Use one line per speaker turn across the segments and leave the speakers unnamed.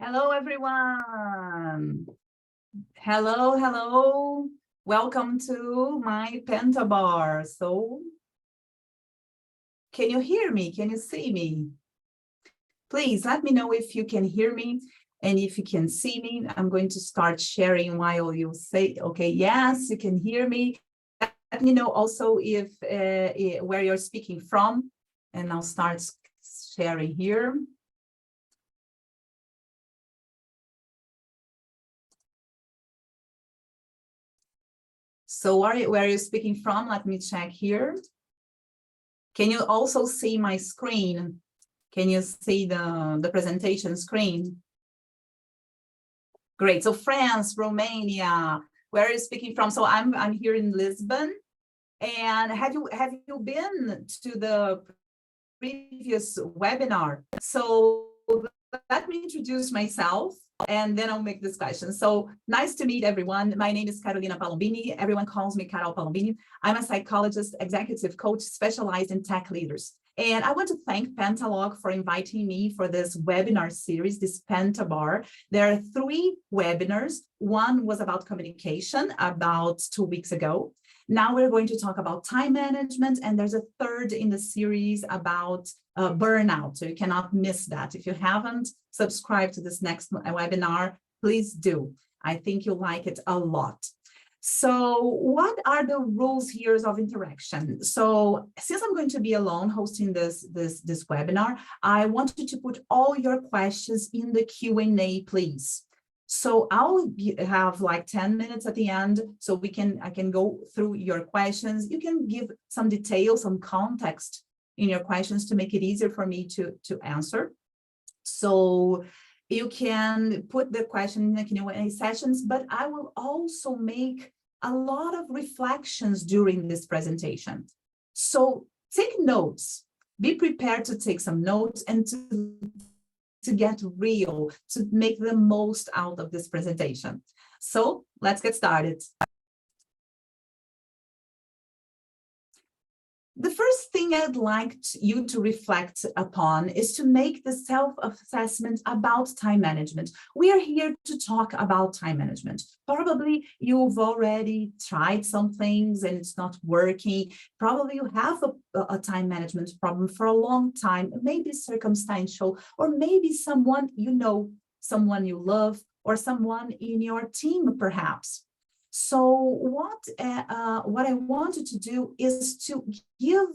Hello, everyone. Hello. Welcome to my PentaBAR. So, can you hear me? Can you see me? Please let me know if you can hear me and if you can see me. I'm going to start sharing while you say, okay, yes, you can hear me. Let me know also if where you're speaking from, and I'll start sharing here. So where are you speaking from? Let me check here. Can you also see my screen? Can you see the presentation screen? Great. So France, Romania, where are you speaking from? So I'm here in Lisbon. And have you been to the previous webinar? So let me introduce myself, and then I'll make this question. So nice to meet everyone. My name is Carol Palombini. Everyone calls me Carol Palombini. I'm a psychologist, executive coach specialized in tech leaders. And I want to thank PentaLog for inviting me for this webinar series, this PentaBAR. There are 3 webinars. One was about communication about 2 weeks ago. Now we're going to talk about time management, and there's a 3rd in the series about burnout. So you cannot miss that. If you haven't subscribed to this next webinar, please do. I think you'll like it a lot. So what are the rules here of interaction? So since I'm going to be alone hosting this webinar, I want you to put all your questions in the Q&A, please. So I'll have like 10 minutes at the end, so I can go through your questions. You can give some details, some context in your questions to make it easier for me to answer. So you can put the question in the Q&A sessions, but I will also make a lot of reflections during this presentation. So take notes, be prepared to take some notes and to get real, to make the most out of this presentation. So let's get started. The first thing I'd like you to reflect upon is to make the self-assessment about time management. We are here to talk about time management. Probably you've already tried some things and it's not working. Probably you have a time management problem for a long time, maybe circumstantial, or maybe someone you know, someone you love, or someone in your team perhaps. So what I wanted to do is to give,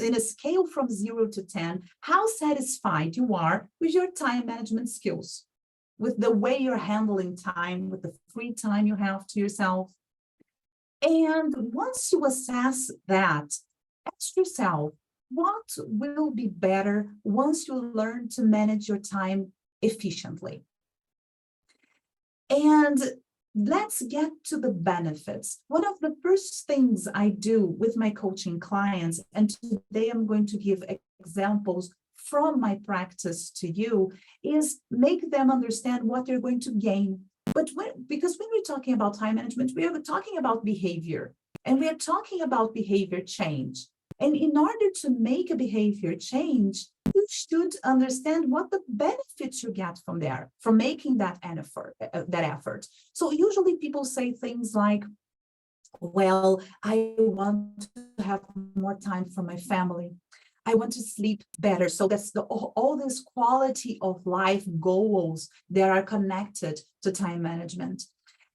in a scale from 0 to 10, how satisfied you are with your time management skills, with the way you're handling time, with the free time you have to yourself. And once you assess that, ask yourself, what will be better once you learn to manage your time efficiently? And let's get to the benefits. One of the first things I do with my coaching clients, and today I'm going to give examples from my practice to you, is make them understand what they're going to gain. Because when we're talking about time management, we are talking about behavior, and we are talking about behavior change. And in order to make a behavior change, you should understand what the benefits you get from there, from making that effort. So usually people say things like, well, I want to have more time for my family. I want to sleep better. So that's all this quality of life goals that are connected to time management.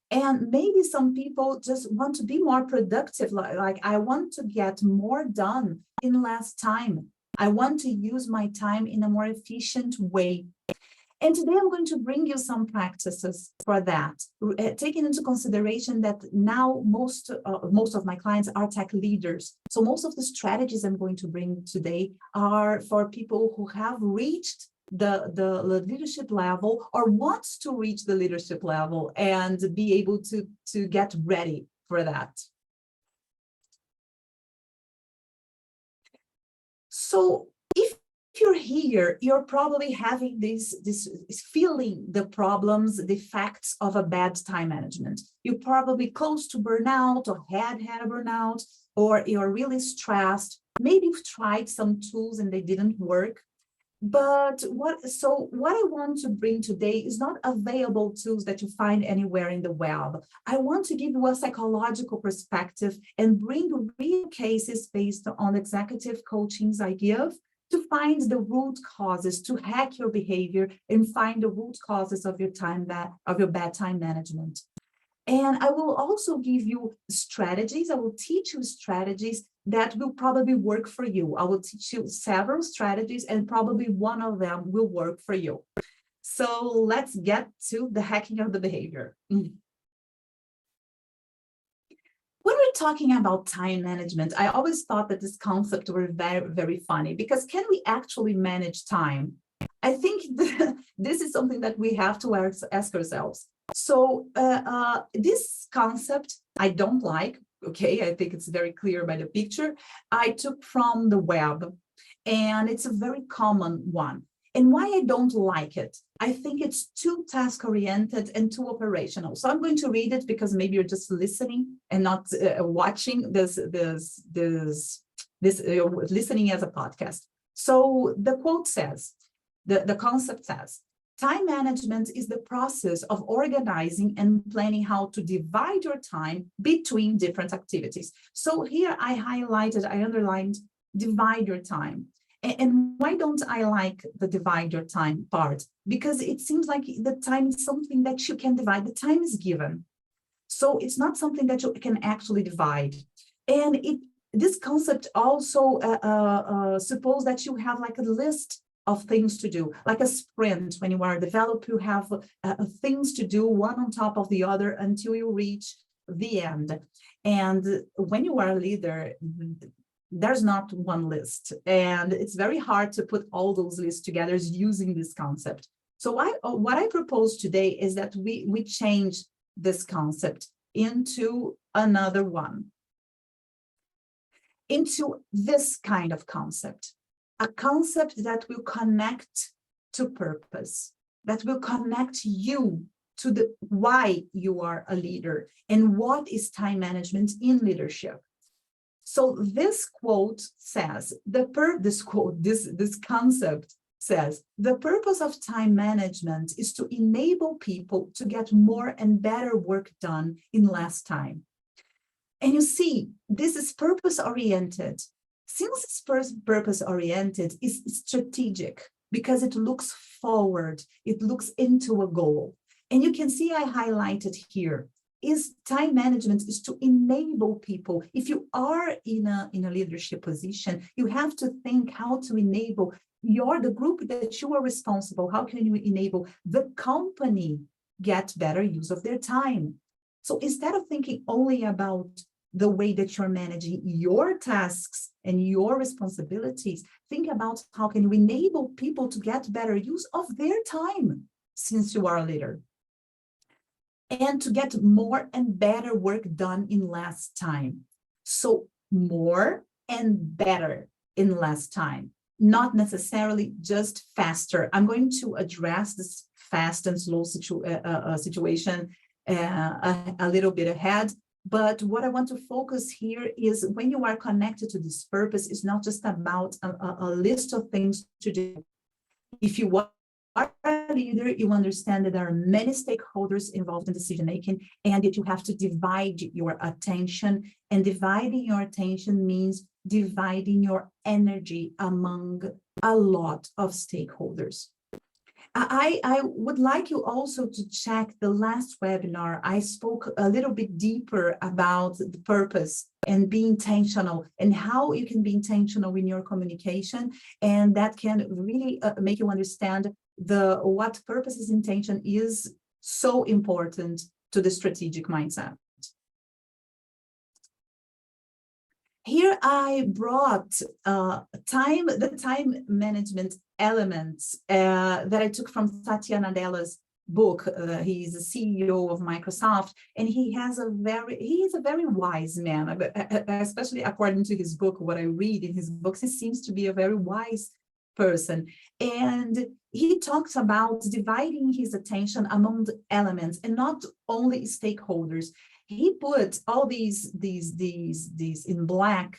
And maybe some people just want to be more productive, like I want to get more done in less time. I want to use my time in a more efficient way. And today I'm going to bring you some practices for that, taking into consideration that now most of my clients are tech leaders. So most of the strategies I'm going to bring today are for people who have reached the leadership level or wants to reach the leadership level and be able to get ready for that. So if you're here, you're probably having this feeling the problems, the effects of a bad time management. You're probably close to burnout or had a burnout, or you're really stressed. Maybe you've tried some tools and they didn't work. But what I want to bring today is not available tools that you find anywhere in the web. I want to give you a psychological perspective and bring real cases based on executive coaching's idea to find the root causes, to hack your behavior and find the root causes of your bad time management. And I will also give you strategies. I will teach you strategies that will probably work for you. I will teach you several strategies and probably one of them will work for you. So let's get to the hacking of the behavior. When we're talking about time management, I always thought that this concept were very, very funny because can we actually manage time? I think this is something that we have to ask ourselves. So this concept I don't like, okay, I think it's very clear by the picture. I took from the web and it's a very common one. And why I don't like it? I think it's too task-oriented and too operational. So I'm going to read it because maybe you're just listening and not watching listening as a podcast. So the quote says, the concept says, time management is the process of organizing and planning how to divide your time between different activities. So here I underlined, divide your time. And why don't I like the divide your time part? Because it seems like the time is something that you can divide. The time is given. So it's not something that you can actually divide. And this concept also suppose that you have like a list of things to do, like a sprint. When you are a developer, you have things to do one on top of the other until you reach the end. And when you are a leader, there's not one list. And it's very hard to put all those lists together using this concept. So what I propose today is that we change this concept into another one, into this kind of concept. A concept that will connect to purpose, that will connect you to the why you are a leader and what is time management in leadership. So this quote says, this concept says, the purpose of time management is to enable people to get more and better work done in less time. And you see, this is purpose-oriented. Since it's purpose-oriented, it's strategic because it looks forward, it looks into a goal. And you can see I highlighted here, is time management is to enable people. If you are in a leadership position, you have to think how to enable the group that you are responsible. How can you enable the company get better use of their time? So instead of thinking only about the way that you're managing your tasks and your responsibilities, think about how can you enable people to get better use of their time since you are a leader, and to get more and better work done in less time. So more and better in less time, not necessarily just faster. I'm going to address this fast and slow situation a little bit ahead. But what I want to focus here is when you are connected to this purpose, it's not just about a list of things to do. If you are a leader, you understand that there are many stakeholders involved in decision-making and that you have to divide your attention. And dividing your attention means dividing your energy among a lot of stakeholders. I would like you also to check the last webinar. I spoke a little bit deeper about the purpose and be intentional and how you can be intentional in your communication. And that can really make you understand what purpose is intention is so important to the strategic mindset. Here I brought the time management elements that I took from Satya Nadella's book. He's the CEO of Microsoft, and he is a very wise man, especially according to his book. What I read in his books, he seems to be a very wise person. And he talks about dividing his attention among the elements and not only stakeholders. He put all these in black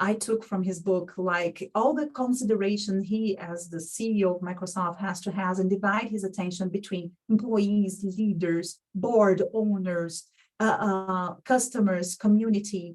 I took from his book, like all the consideration he, as the CEO of Microsoft, has to have and divide his attention between employees, leaders, board owners, customers, community,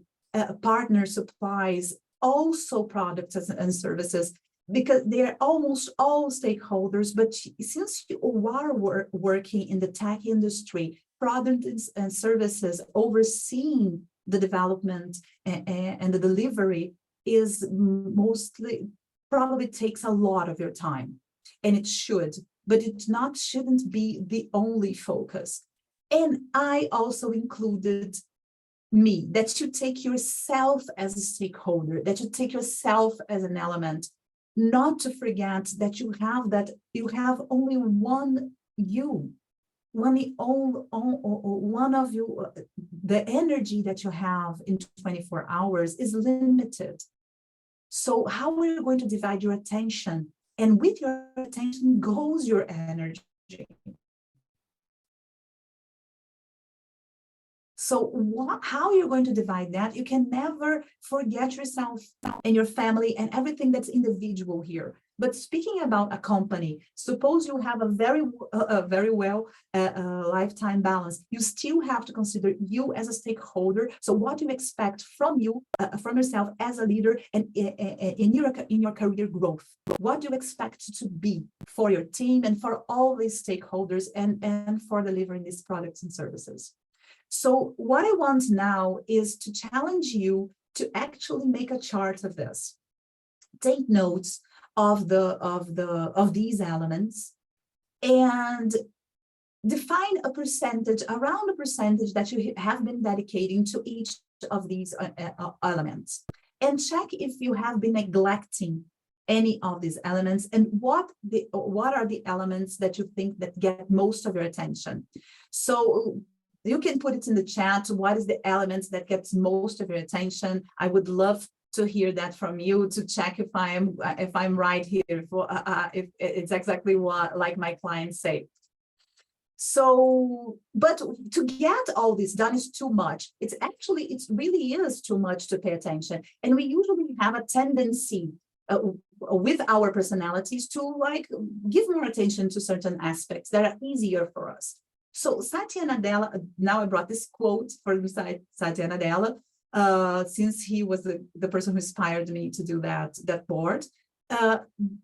partners, supplies, also products and services, because they're almost all stakeholders. But since you are working in the tech industry, products and services, overseeing the development and the delivery is mostly, probably takes a lot of your time, and it should, but it shouldn't be the only focus. And I also included me, that you take yourself as a stakeholder, that you take yourself as an element, not to forget that you have only one you, one of you, the energy that you have in 24 hours is limited. So how are you going to divide your attention? And with your attention goes your energy. So how you're going to divide that? You can never forget yourself and your family and everything that's individual here. But speaking about a company, suppose you have a very well lifetime balance. You still have to consider you as a stakeholder. So what do you expect from you, from yourself as a leader, and in your career growth? What do you expect to be for your team and for all these stakeholders and for delivering these products and services? So what I want now is to challenge you to actually make a chart of this. Take notes of these elements and define a percentage, around a percentage that you have been dedicating to each of these elements, and check if you have been neglecting any of these elements, and what are the elements that you think that get most of your attention. So you can put it in the chat. What is the elements that gets most of your attention? I would love to hear that from you, to check if I'm right here, if it's exactly what, like my clients say. So, but to get all this done is too much. It really is too much to pay attention. And we usually have a tendency with our personalities to like give more attention to certain aspects that are easier for us. So Satya Nadella, now I brought this quote from Satya Nadella, since he was the person who inspired me to do that board,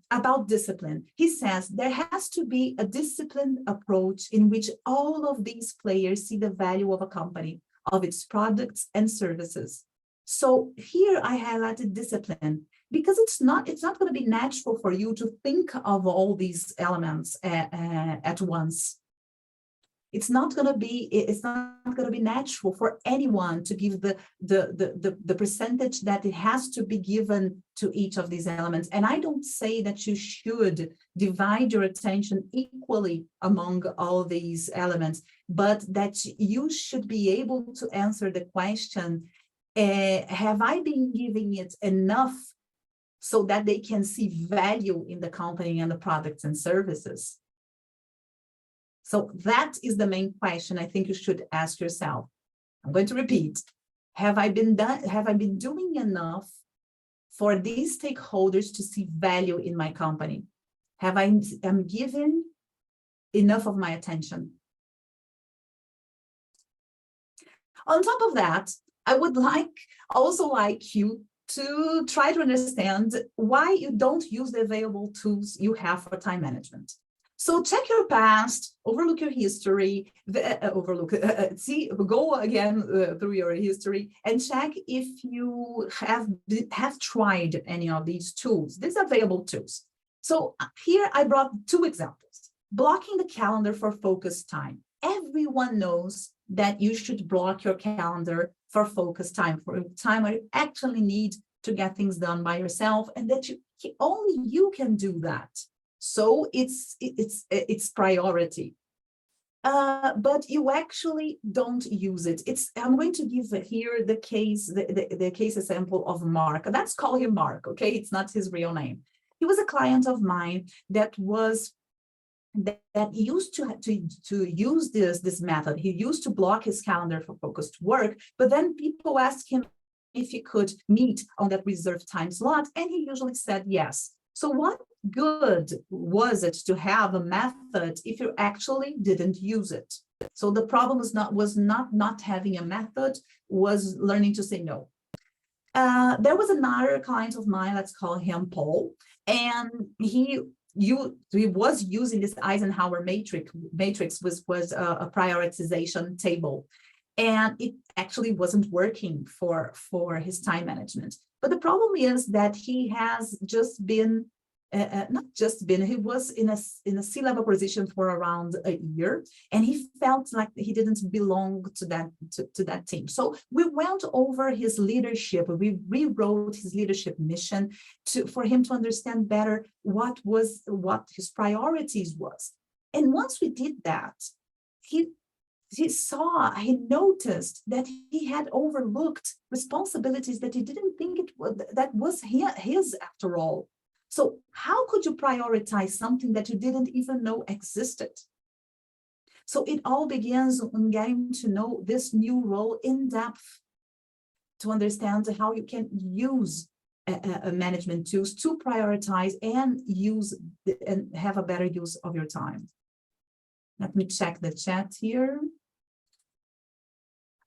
about discipline. He says there has to be a disciplined approach in which all of these players see the value of a company, of its products and services. So here I highlighted discipline, because it's not going to be natural for you to think of all these elements at once. It's not going to be natural for anyone to give the percentage that it has to be given to each of these elements. And I don't say that you should divide your attention equally among all these elements, but that you should be able to answer the question, have I been giving it enough so that they can see value in the company and the products and services? So that is the main question I think you should ask yourself. I'm going to repeat. Have I been doing enough for these stakeholders to see value in my company? I'm giving enough of my attention? On top of that, I would also like you to try to understand why you don't use the available tools you have for time management. So check your past, overlook your history, go again through your history and check if you have tried any of these tools, these available tools. So here I brought two examples. Blocking the calendar for focused time. Everyone knows that you should block your calendar for focused time, for time where you actually need to get things done by yourself, and that only you can do that. So it's priority, but you actually don't use it. I'm going to give here the case example of Mark. Let's call him Mark, okay? It's not his real name. He was a client of mine that used to use this method. He used to block his calendar for focused work, but then people asked him, if he could meet on that reserved time slot, and he usually said yes. So what good was it to have a method if you actually didn't use it? So the problem was not having a method, was learning to say no. There was another client of mine, let's call him Paul, and he was using this Eisenhower matrix was a prioritization table, and it actually wasn't working for his time management. But the problem is that he has just been he was in a C-level position for around a year, and he felt like he didn't belong to that team. So we went over his leadership. We rewrote his leadership mission for him to understand better what his priorities was. And once we did that, he noticed that he had overlooked responsibilities that he didn't think that was his after all. So how could you prioritize something that you didn't even know existed? So it all begins on getting to know this new role in depth, to understand how you can use management tools to prioritize and have a better use of your time. Let me check the chat here.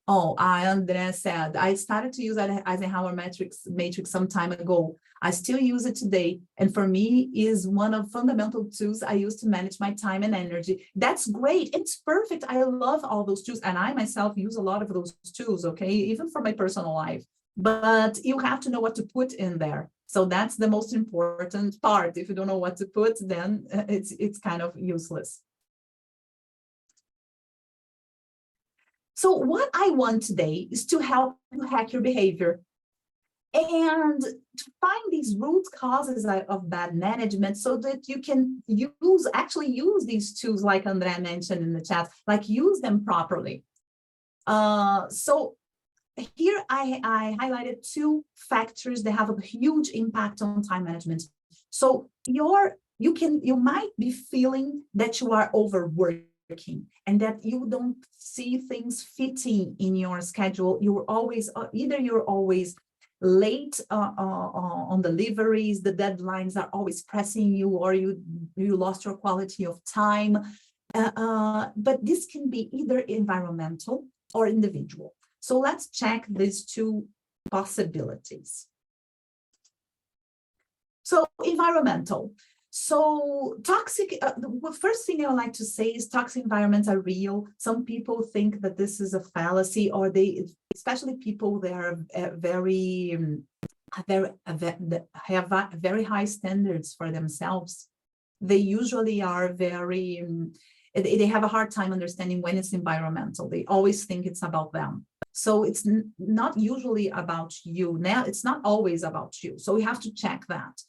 Oh, Andrea said, I started to use Eisenhower matrix some time ago. I still use it today. And for me, is one of fundamental tools I use to manage my time and energy. That's great. It's perfect. I love all those tools. And I myself use a lot of those tools, okay, even for my personal life. But you have to know what to put in there. So that's the most important part. If you don't know what to put, then it's kind of useless. So what I want today is to help you hack your behavior and to find these root causes of bad management, so that you can actually use these tools like Andrea mentioned in the chat, like use them properly. So here I highlighted two factors that have a huge impact on time management. So you might be feeling that you are overworking, and that you don't see things fitting in your schedule. You're always late on deliveries, the deadlines are always pressing you, or you lost your quality of time. But this can be either environmental or individual. So let's check these two possibilities. So environmental. So toxic, the first thing I would like to say is toxic environments are real. Some people think that this is a fallacy, or especially people that are have very high standards for themselves. They usually are they have a hard time understanding when it's environmental. They always think it's about them. So it's not usually about you. Now, it's not always about you. So we have to check that.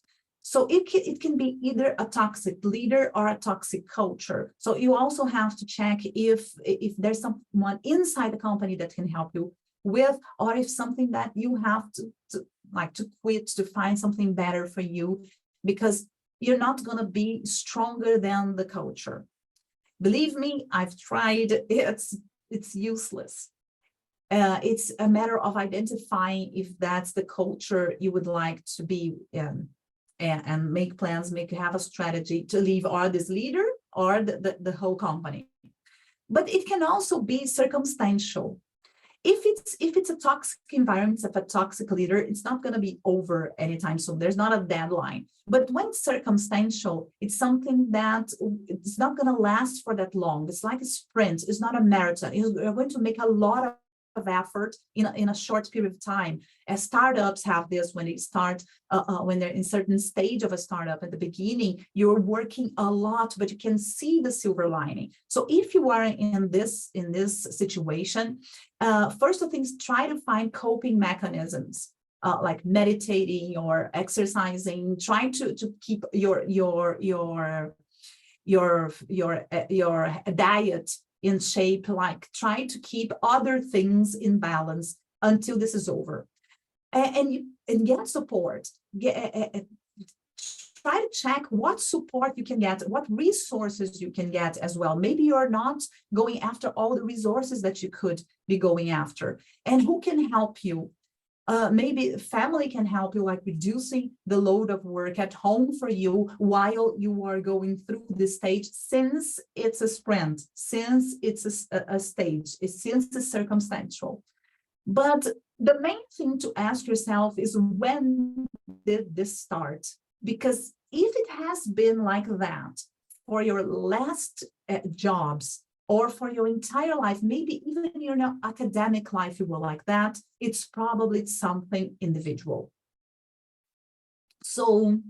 So it can be either a toxic leader or a toxic culture. So you also have to check if there's someone inside the company that can help you with, or if something that you have to quit to find something better for you, because you're not going to be stronger than the culture. Believe me, I've tried. It's useless. It's a matter of identifying if that's the culture you would like to be in. And make plans, have a strategy to leave, or this leader or the whole company. But it can also be circumstantial. If it's a toxic environment, if a toxic leader, it's not going to be over anytime soon. There's not a deadline. But when it's circumstantial, it's something that it's not going to last for that long. It's like a sprint. It's not a marathon. You're going to make a lot of effort in a short period of time. As startups have this, when they start, when they're in certain stage of a startup at the beginning, you're working a lot, but you can see the silver lining. So if you are in this situation, first of things, try to find coping mechanisms, like meditating or exercising, trying to keep your diet in shape, like try to keep other things in balance until this is over, and get support. Try to check what support you can get, what resources you can get as well. Maybe you're not going after all the resources that you could be going after, and who can help you. Maybe family can help you, like reducing the load of work at home for you while you are going through this stage, since it's a sprint, since it's a stage, since it's circumstantial. But the main thing to ask yourself is, when did this start? Because if it has been like that for your last jobs, or for your entire life, maybe even your academic life, you were like that, it's probably something individual. So in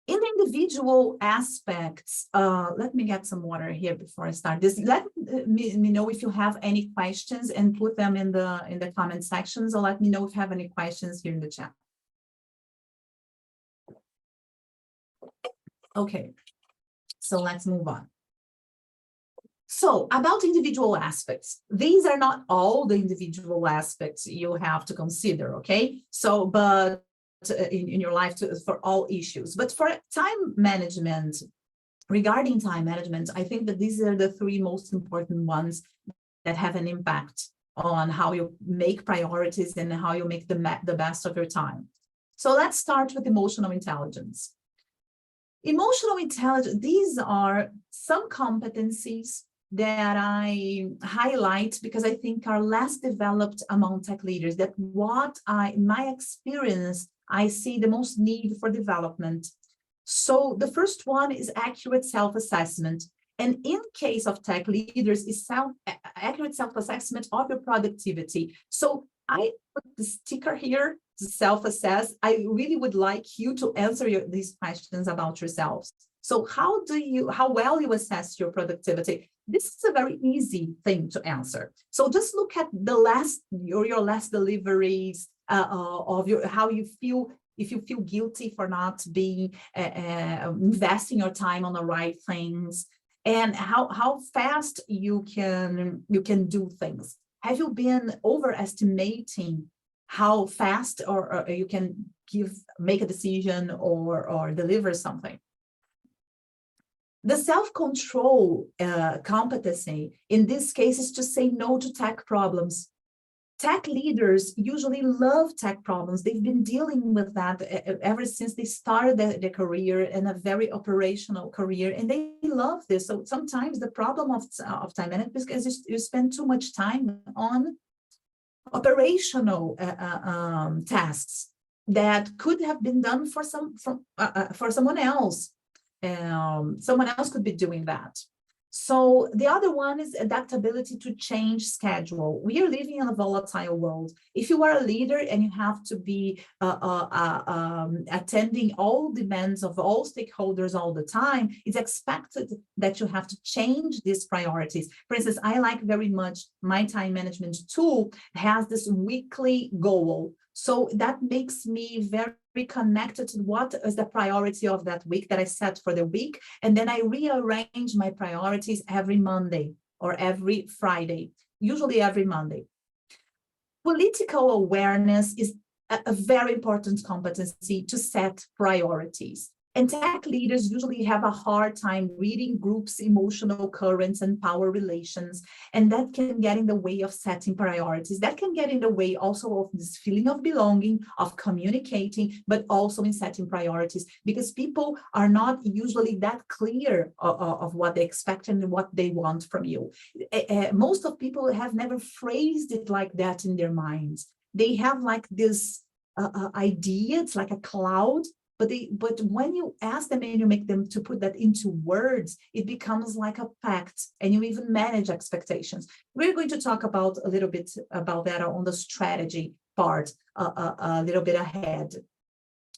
the individual aspects, let me get some water here before I start this. Let me know if you have any questions, and put them in the comment sections, or let me know if you have any questions here in the chat. Okay, so let's move on. So about individual aspects, these are not all the individual aspects you have to consider, okay? So, but in your life for all issues. But for time management, regarding time management, I think that these are the three most important ones that have an impact on how you make priorities and how you make the best of your time. So let's start with emotional intelligence. Emotional intelligence, these are some competencies that I highlight because I think are less developed among tech leaders, that in my experience, I see the most need for development. So the first one is accurate self-assessment. And in case of tech leaders, is accurate self-assessment of your productivity. So I put the sticker here to self-assess. I really would like you to answer these questions about yourselves. So how well you assess your productivity? This is a very easy thing to answer. So just look at your last deliveries of how you feel. If you feel guilty for not being investing your time on the right things, and how fast you can do things. Have you been overestimating how fast or you can make a decision or deliver something? The self-control competency in this case is to say no to tech problems. Tech leaders usually love tech problems. They've been dealing with that ever since they started their career, in a very operational career, and they love this. So sometimes the problem of time management is because you spend too much time on operational tasks that could have been done for someone else. Someone else could be doing that. So the other one is adaptability to change schedule. We are living in a volatile world. If you are a leader and you have to be attending all demands of all stakeholders all the time, it's expected that you have to change these priorities. For instance, I like very much my time management tool has this weekly goal. So that makes me very connected to what is the priority of that week that I set for the week. And then I rearrange my priorities every Monday or every Friday, usually every Monday. Political awareness is a very important competency to set priorities. And tech leaders usually have a hard time reading groups' emotional currents and power relations, and that can get in the way of setting priorities. That can get in the way also of this feeling of belonging, of communicating, but also in setting priorities, because people are not usually that clear of what they expect and what they want from you. Most of people have never phrased it like that in their minds. They have like this idea, it's like a cloud, but when you ask them and you make them to put that into words, it becomes like a pact, and you even manage expectations. We're going to talk about a little bit about that on the strategy part a little bit ahead.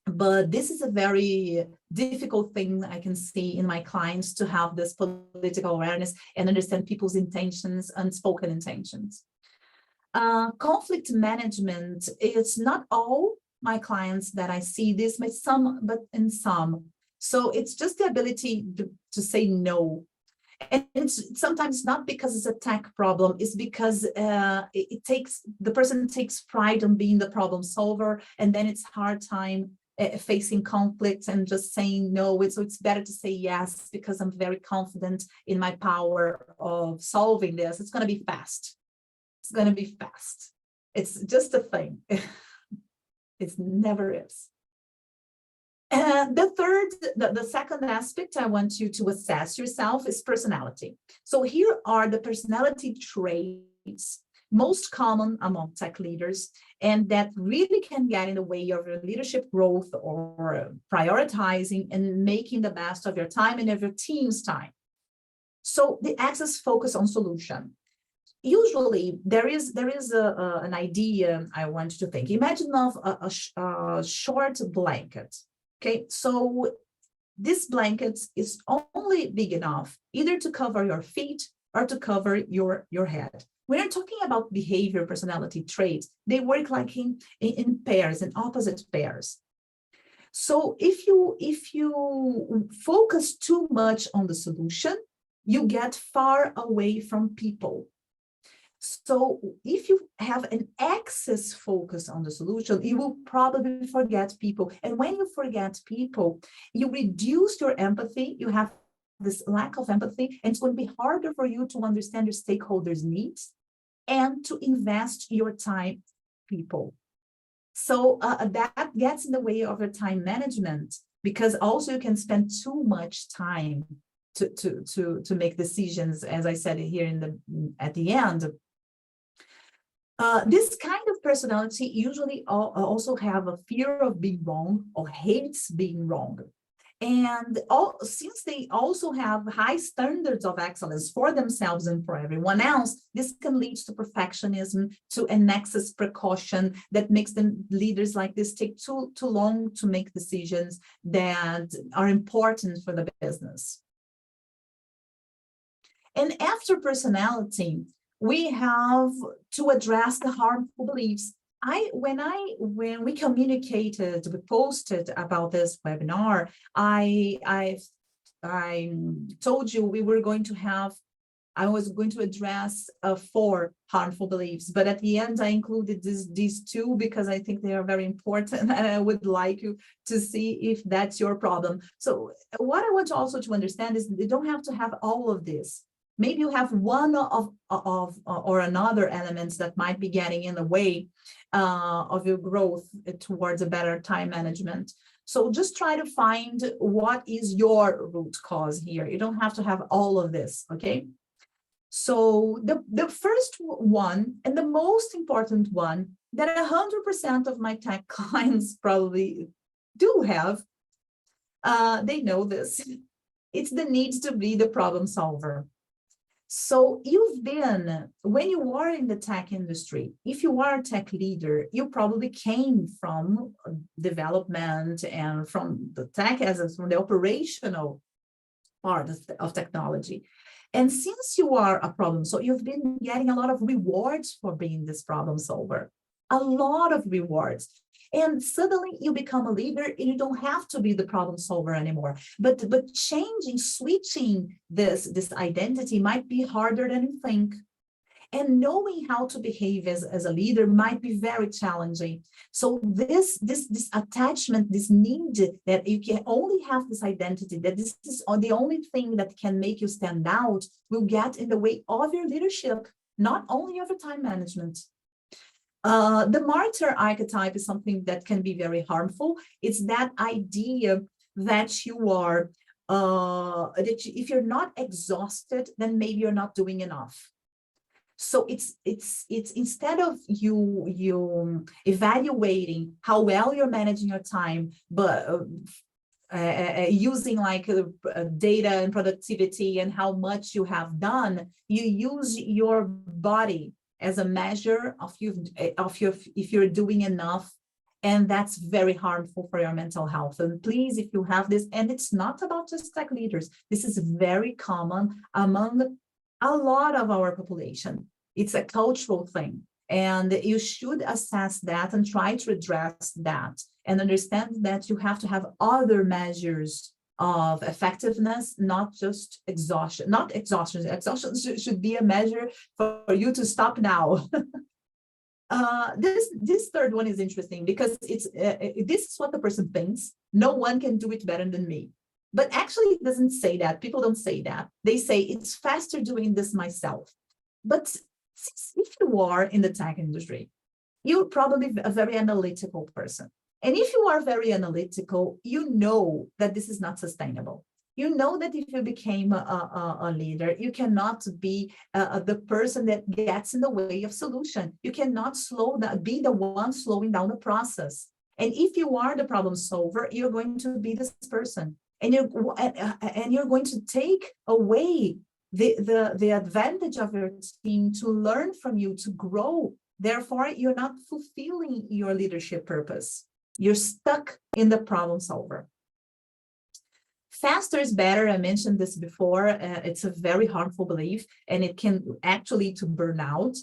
But this is a very difficult thing I can see in my clients, to have this political awareness and understand people's intentions, unspoken intentions. Conflict management, it's not all my clients that I see this, but in some. So it's just the ability to say no. And it's sometimes not because it's a tech problem, it's because the person takes pride on being the problem solver, and then it's hard time facing conflicts and just saying no. So it's better to say yes, because I'm very confident in my power of solving this. It's going to be fast. It's going to be fast. It's just a thing. It never is. And the second aspect I want you to assess yourself is personality. So here are the personality traits most common among tech leaders, and that really can get in the way of your leadership growth or prioritizing and making the best of your time and of your team's time. So the axis focus on solution. Usually there is an idea I want you to think. Imagine of a short blanket. Okay, so this blanket is only big enough either to cover your feet or to cover your head. When you're talking about behavior, personality traits, they work like in pairs, in opposite pairs. So if you focus too much on the solution, you get far away from people. So if you have an excess focus on the solution, you will probably forget people. And when you forget people, you reduce your empathy. You have this lack of empathy, and it's going to be harder for you to understand your stakeholders' needs and to invest your time people. So that gets in the way of your time management, because also you can spend too much time to make decisions, as I said here at the end. This kind of personality usually also have a fear of being wrong or hates being wrong. And since they also have high standards of excellence for themselves and for everyone else, this can lead to perfectionism, to an excess precaution that makes them leaders like this take too long to make decisions that are important for the business. And after personality, we have to address the harmful beliefs. When we communicated, we posted about this webinar, I told you I was going to address 4 harmful beliefs, but at the end I included these 2 because I think they are very important, and I would like you to see if that's your problem. So what I want also to understand is you don't have to have all of this. Maybe you have one or another elements that might be getting in the way of your growth towards a better time management. So just try to find what is your root cause here. You don't have to have all of this, okay? So the first one, and the most important one, that 100% of my tech clients probably do have, they know this. It's the need to be the problem solver. So when you are in the tech industry, if you are a tech leader, you probably came from development and from the tech from the operational part of technology. And since you are a problem solver, you've been getting a lot of rewards for being this problem solver, a lot of rewards. And suddenly you become a leader and you don't have to be the problem solver anymore. But switching this identity might be harder than you think. And knowing how to behave as a leader might be very challenging. So this attachment, this need that you can only have this identity, that this is the only thing that can make you stand out, will get in the way of your leadership, not only of your time management. The martyr archetype is something that can be very harmful. It's that idea that you are, if you're not exhausted, then maybe you're not doing enough. So it's instead of you evaluating how well you're managing your time, but using like data and productivity and how much you have done, you use your body as a measure of if you're doing enough, and that's very harmful for your mental health. And please, if you have this, and it's not about just tech leaders, this is very common among a lot of our population. It's a cultural thing, and you should assess that and try to address that and understand that you have to have other measures of effectiveness, not just exhaustion. Not exhaustion. Exhaustion should be a measure for you to stop now. This third one is interesting because this is what the person thinks. No one can do it better than me. But actually, it doesn't say that. People don't say that. They say it's faster doing this myself. But if you are in the tech industry, You're probably a very analytical person. And if you are very analytical, you know that this is not sustainable. You know that if you became a leader, you cannot be the person that gets in the way of solution. You cannot be the one slowing down the process. And if you are the problem solver, you're going to be this person. And you're going to take away the advantage of your team to learn from you, to grow. Therefore, you're not fulfilling your leadership purpose. You're stuck in the problem solver. Faster is better. I mentioned this before. It's a very harmful belief, and it can actually lead to burnout.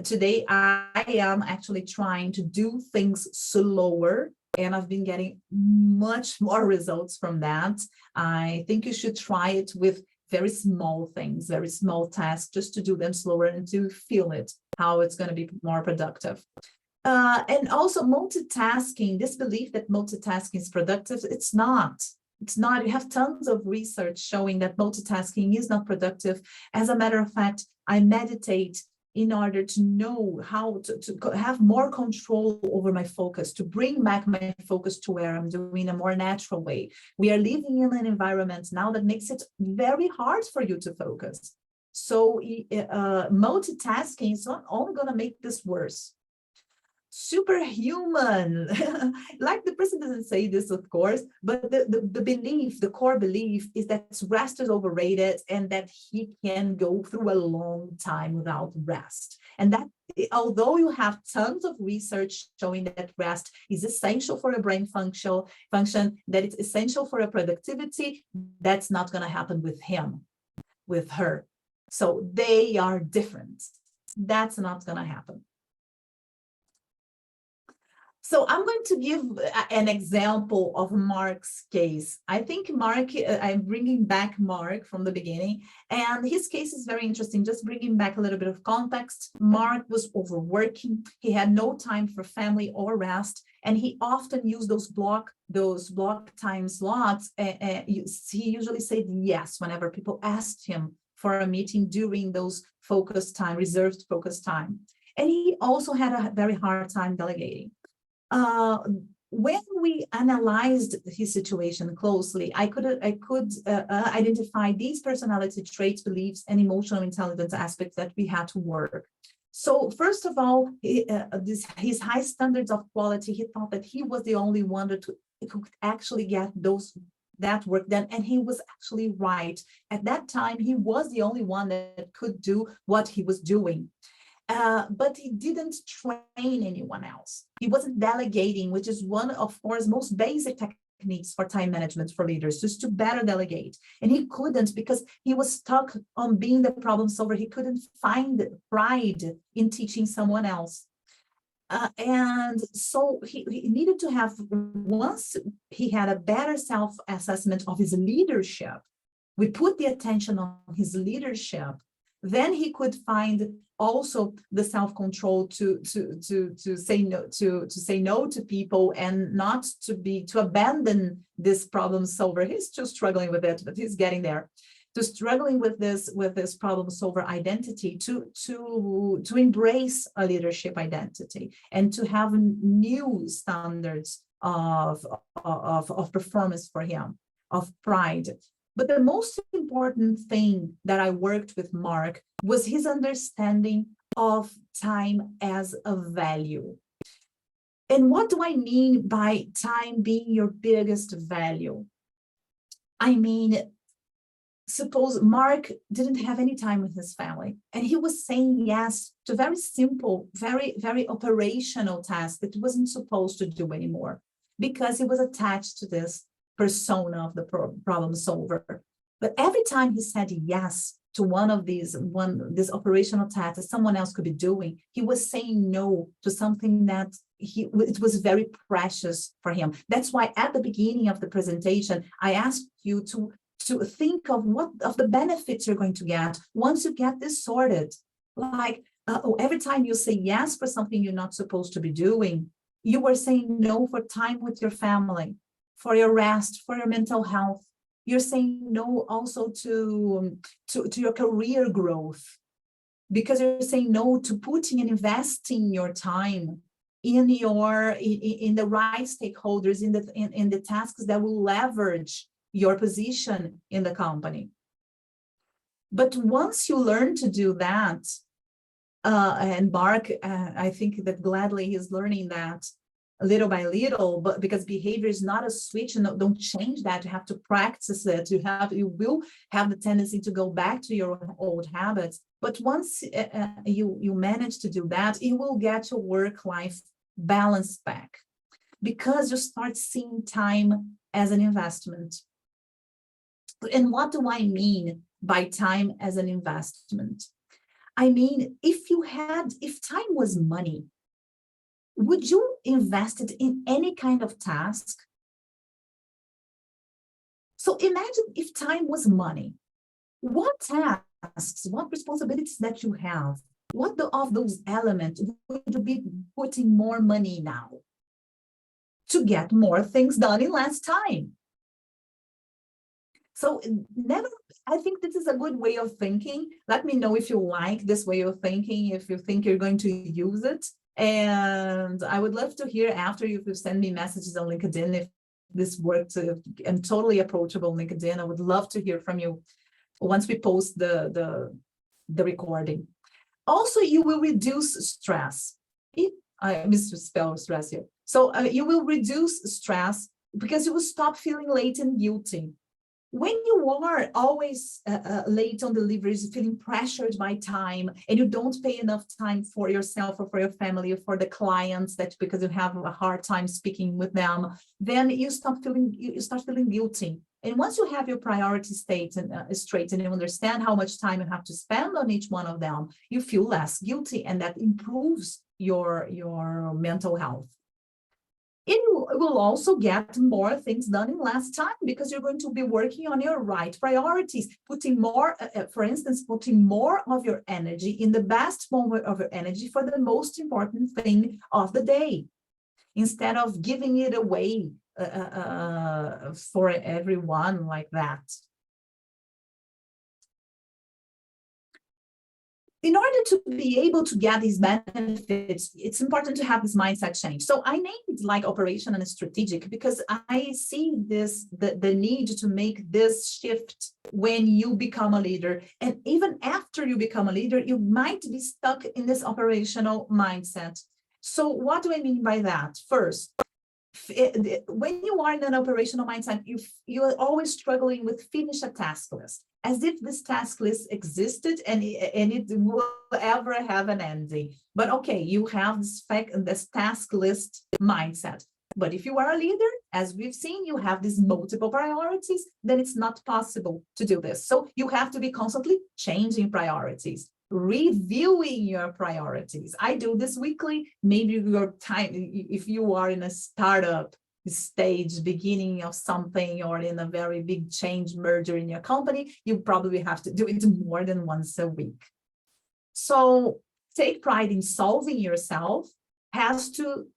Today, I am actually trying to do things slower, and I've been getting much more results from that. I think you should try it with very small things, very small tasks, just to do them slower and to feel it, how it's going to be more productive. And also multitasking, this belief that multitasking is productive, it's not. It's not. You have tons of research showing that multitasking is not productive. As a matter of fact, I meditate in order to know how to have more control over my focus, to bring back my focus to where I'm doing a more natural way. We are living in an environment now that makes it very hard for you to focus. So multitasking is not only going to make this worse. Superhuman, like the person doesn't say this, of course, but the belief, the core belief is that rest is overrated and that he can go through a long time without rest. And that, although you have tons of research showing that rest is essential for a brain function, that it's essential for a productivity, that's not going to happen with him, with her. So they are different. That's not going to happen. So I'm going to give an example of Mark's case. I think Mark, I'm bringing back Mark from the beginning, and his case is very interesting. Just bringing back a little bit of context. Mark was overworking. He had no time for family or rest, and he often used those block time slots. He usually said yes whenever people asked him for a meeting during those reserved focus time. And he also had a very hard time delegating. When we analyzed his situation closely, I could identify these personality traits, beliefs, and emotional intelligence aspects that we had to work. So first of all, his high standards of quality, he thought that he was the only one who could actually get that work done, and he was actually right. At that time, he was the only one that could do what he was doing. But he didn't train anyone else. He wasn't delegating, which is one of course most basic techniques for time management for leaders, just to better delegate. And he couldn't, because he was stuck on being the problem solver. He couldn't find pride in teaching someone else. And so he needed to have, once he had a better self-assessment of his leadership, we put the attention on his leadership, then he could find also the self-control to say no to people, and not to abandon this problem solver. He's still struggling with it, but he's getting there. To struggling with this problem solver identity, to embrace a leadership identity, and to have new standards of performance for him, of pride. But the most important thing that I worked with Mark was his understanding of time as a value. And what do I mean by time being your biggest value? I mean, suppose Mark didn't have any time with his family, and he was saying yes to very simple, very, very operational tasks that he wasn't supposed to do anymore, because he was attached to this persona of the problem solver. But every time he said yes to one of these operational tasks that someone else could be doing, he was saying no to something that it was very precious for him. That's why at the beginning of the presentation, I asked you to think of what of the benefits you're going to get once you get this sorted. Like every time you say yes for something you're not supposed to be doing, you were saying no for time with your family, for your rest, for your mental health. You're saying no also to your career growth, because you're saying no to putting and investing your time in the right stakeholders, in the tasks that will leverage your position in the company. But once you learn to do that, and Mark, I think that gladly he's learning that little by little, but because behavior is not a switch, and don't change that. You have to practice it. You will have the tendency to go back to your old habits. But once you manage to do that, you will get your work-life balance back, because you start seeing time as an investment. And what do I mean by time as an investment? I mean, if time was money, would you invest it in any kind of task? So imagine if time was money. What tasks, what responsibilities that you have, what of those elements would you be putting more money now to get more things done in less time? So I think this is a good way of thinking. Let me know if you like this way of thinking, if you think you're going to use it. And I would love to hear after you send me messages on LinkedIn if this worked. I'm totally approachable on LinkedIn. I would love to hear from you once we post the recording. Also, you will reduce stress. I misspelled stress here. So you will reduce stress because you will stop feeling late and guilty. When you are always late on deliveries, feeling pressured by time, and you don't pay enough time for yourself or for your family or for the clients, that because you have a hard time speaking with them, then you start feeling guilty. And once you have your priority straight and you understand how much time you have to spend on each one of them, you feel less guilty, and that improves your mental health. You will also get more things done in less time because you're going to be working on your right priorities, putting more, for instance, putting more of your energy in the best moment of your energy for the most important thing of the day, instead of giving it away for everyone like that. In order to be able to get these benefits, it's important to have this mindset change. So I named it like operation and strategic because I see the need to make this shift when you become a leader. And even after you become a leader, you might be stuck in this operational mindset. So what do I mean by that? First, when you are in an operational mindset, you are always struggling with finish a task list, as if this task list existed and it will ever have an ending. But okay, you have this task list mindset. But if you are a leader, as we've seen, you have these multiple priorities, then it's not possible to do this. So you have to be constantly changing priorities, reviewing your priorities. I do this weekly. Maybe your time, if you are in a startup stage, beginning of something, or in a very big change merger in your company, you probably have to do it more than once a week. So take pride in solving yourself has to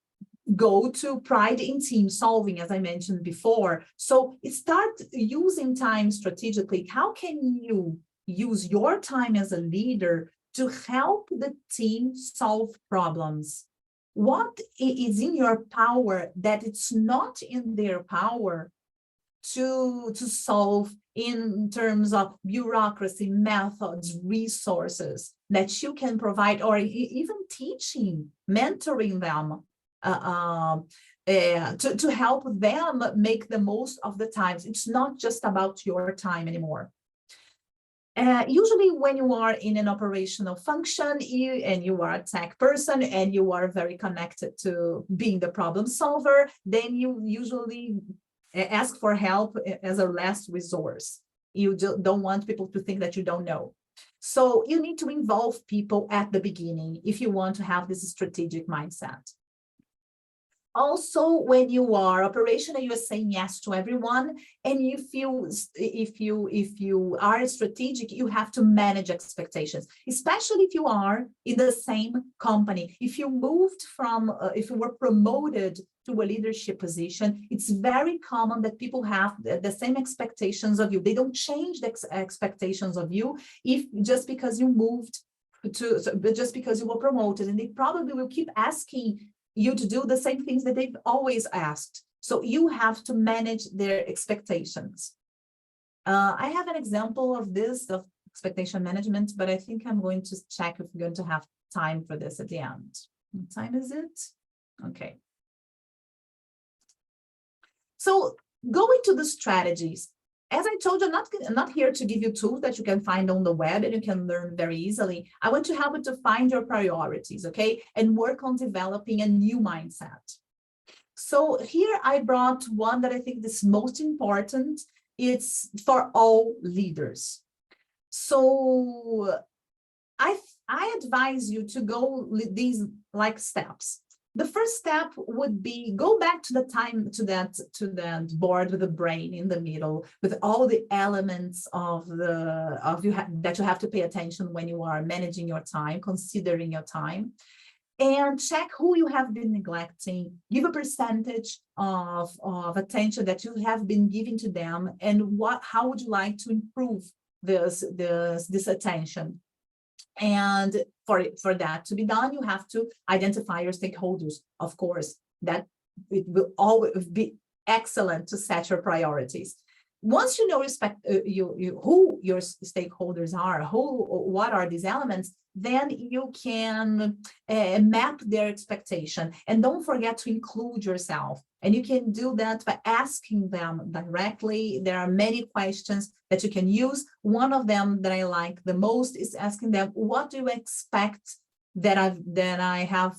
go to pride in team solving, as I mentioned before. So start using time strategically. How can you use your time as a leader to help the team solve problems? What is in your power that it's not in their power to solve in terms of bureaucracy, methods, resources that you can provide, or even teaching, mentoring them to help them make the most of the times. It's not just about your time anymore. Usually when you are in an operational function and you are a tech person and you are very connected to being the problem solver, then you usually ask for help as a last resource. You don't want people to think that you don't know. So you need to involve people at the beginning if you want to have this strategic mindset. Also, when you are operational, you are saying yes to everyone, and you feel if you are strategic, you have to manage expectations, especially if you are in the same company. If you moved from, if you were promoted to a leadership position, it's very common that people have the same expectations of you. They don't change the expectations of you just because you moved just because you were promoted, and they probably will keep asking you to do the same things that they've always asked. So you have to manage their expectations. I have an example of this, of expectation management, but I think I'm going to check if we're going to have time for this at the end. What time is it? Okay. So going to the strategies. As I told you, I'm not here to give you tools that you can find on the web and you can learn very easily. I want to help you to find your priorities, okay? And work on developing a new mindset. So here I brought one that I think is most important. It's for all leaders. So I advise you to go these like steps. The first step would be go back to the time to that board with the brain in the middle with all the elements that you have to pay attention when you are managing your time, considering your time, and check who you have been neglecting. Give a percentage of attention that you have been giving to them, and how would you like to improve this attention. And for that to be done, you have to identify your stakeholders. Of course, that it will always be excellent to set your priorities. Once you know who your stakeholders are, what are these elements, then you can map their expectation. And don't forget to include yourself. And you can do that by asking them directly. There are many questions that you can use. One of them that I like the most is asking them, what do you expect that I have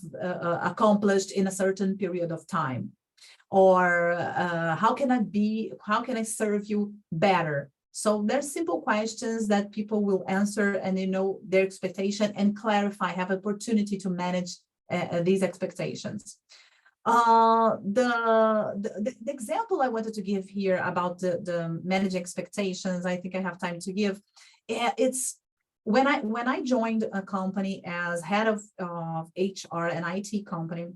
accomplished in a certain period of time? Or how can I serve you better? So there's simple questions that people will answer, and they know their expectation and clarify, have opportunity to manage these expectations. The example I wanted to give here about the manage expectations, I think I have time to give. It's when I joined a company as head of HR, an IT company.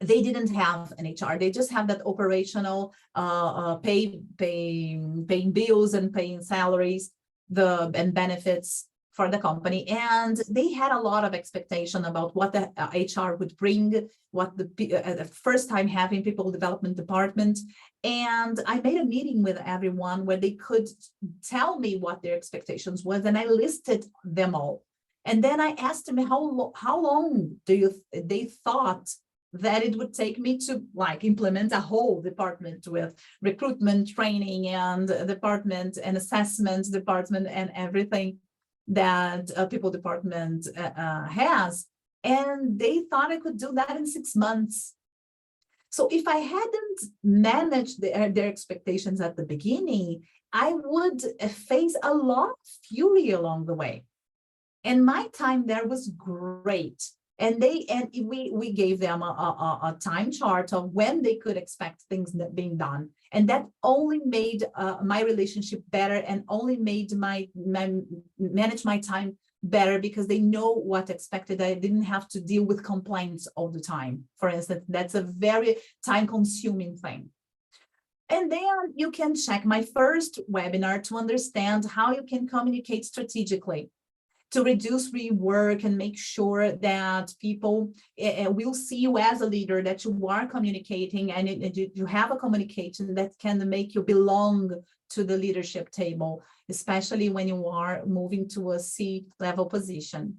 They didn't have an HR. They just have that operational paying bills and paying salaries, and benefits for the company. And they had a lot of expectation about what the HR would bring, what the first time having people development department. And I made a meeting with everyone where they could tell me what their expectations was, and I listed them all. And then I asked them how long they thought that it would take me to implement a whole department with recruitment, training, and department and assessment department and everything that a people department has. And they thought I could do that in 6 months. So if I hadn't managed their expectations at the beginning, I would face a lot of fury along the way. And my time there was great. And we gave them a time chart of when they could expect things being done. And that only made my relationship better, and only made manage my time better, because they know what expected. I didn't have to deal with complaints all the time. For instance, that's a very time-consuming thing. And then you can check my first webinar to understand how you can communicate strategically, to reduce rework and make sure that people will see you as a leader, that you are communicating, and you have a communication that can make you belong to the leadership table, especially when you are moving to a C-level position.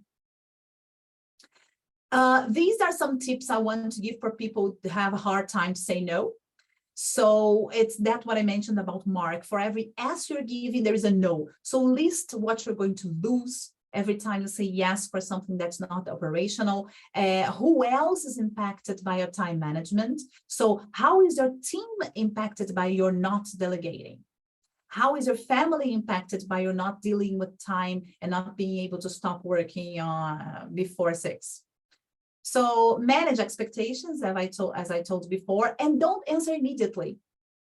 These are some tips I want to give for people to have a hard time to say no. So that's what I mentioned about Mark. For every yes you're giving, there is a no. So list what you're going to lose every time you say yes for something that's not operational. Who else is impacted by your time management? So how is your team impacted by your not delegating? How is your family impacted by your not dealing with time and not being able to stop working before 6? So manage expectations, as I told before, and don't answer immediately.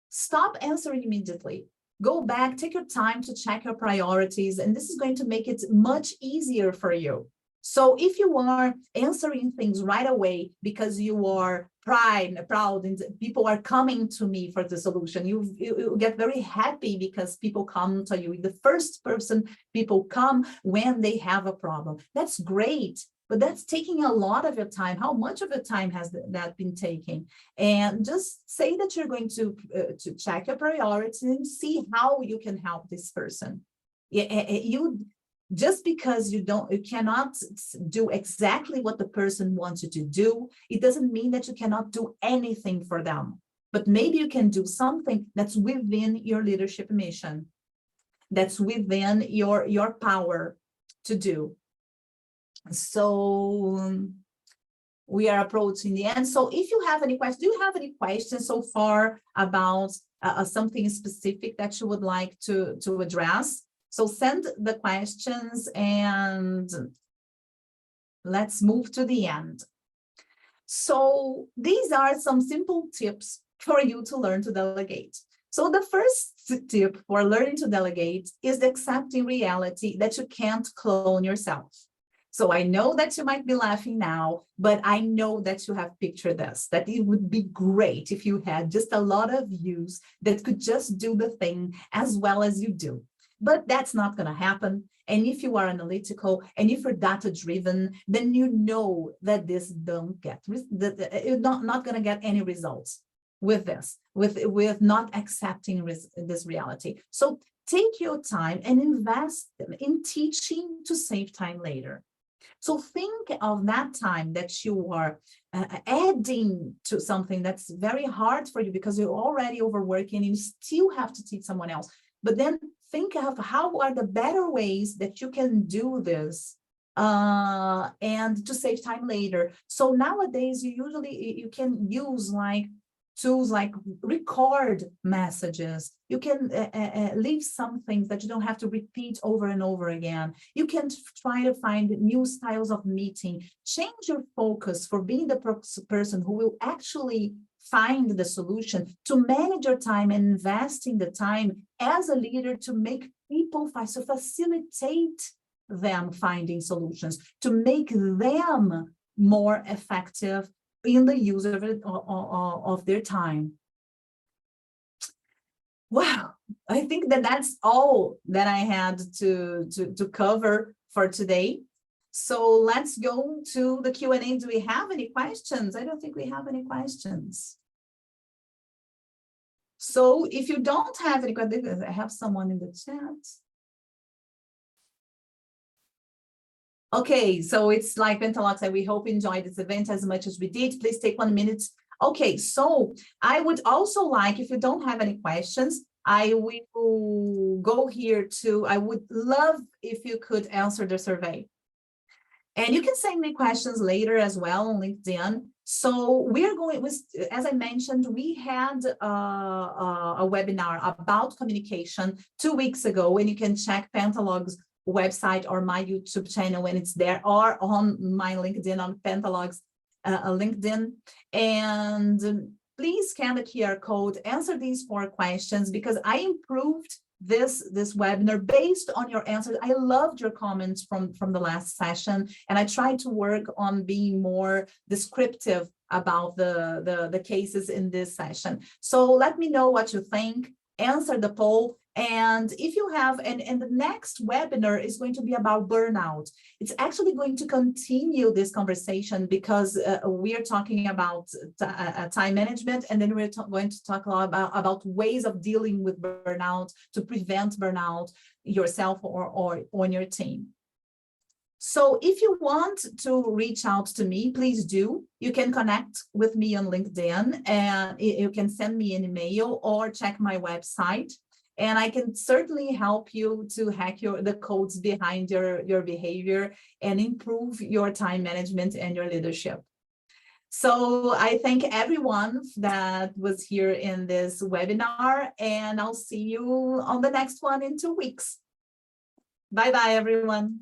Stop answering immediately. Go back, take your time to check your priorities, and this is going to make it much easier for you. So if you are answering things right away because you are proud and people are coming to me for the solution, you get very happy because people come to you. The first person people come when they have a problem. That's great. but that's taking a lot of your time. How much of your time has that been taking? And just say that you're going to check your priorities and see how you can help this person. You just because you cannot do exactly what the person wants you to do, it doesn't mean that you cannot do anything for them. But maybe you can do something that's within your leadership mission, that's within your power to do. So we are approaching the end. So if you have any questions, do you have any questions so far about something specific that you would like to address? So send the questions and let's move to the end. So these are some simple tips for you to learn to delegate. So the first tip for learning to delegate is accepting reality that you can't clone yourself. So I know that you might be laughing now, but I know that you have pictured this, that it would be great if you had just a lot of yous that could just do the thing as well as you do. But that's not going to happen. And if you are analytical and if you're data driven, then you know that this you're not going to get any results with this, with not accepting this reality. So take your time and invest in teaching to save time later. So think of that time that you are adding to something that's very hard for you because you're already overworking and you still have to teach someone else. But then think of how are the better ways that you can do this and to save time later. So nowadays, you can use like tools like record messages. You can leave some things that you don't have to repeat over and over again. You can try to find new styles of meeting. Change your focus for being the person who will actually find the solution, to manage your time and invest in the time as a leader to make people facilitate them finding solutions, to make them more effective in the use of their time. Wow, I think that's all that I had to cover for today. So let's go to the Q&A. Do we have any questions? I don't think we have any questions. So if you don't have any questions, I have someone in the chat. Okay, so it's like PentaBAR said, we hope you enjoyed this event as much as we did. Please take 1 minute. Okay, so I would also like, if you don't have any questions, I will go here to, I would love if you could answer the survey. And you can send me questions later as well on LinkedIn. So we're going with, as I mentioned, we had a webinar about communication 2 weeks ago, and you can check PentaBAR's website or my YouTube channel when it's there, or on my LinkedIn, on PentaBAR's LinkedIn. And please scan the QR code, answer these 4 questions, because I improved this webinar based on your answers. I loved your comments from the last session, and I tried to work on being more descriptive about the cases in this session. So let me know what you think, answer the poll. And if you have, and the next webinar is going to be about burnout. It's actually going to continue this conversation because we are talking about time management, and then we're going to talk a lot about ways of dealing with burnout to prevent burnout yourself or on your team. So if you want to reach out to me, please do. You can connect with me on LinkedIn, and you can send me an email or check my website. And I can certainly help you to hack the codes behind your behavior and improve your time management and your leadership. So I thank everyone that was here in this webinar, and I'll see you on the next one in 2 weeks. Bye-bye, everyone.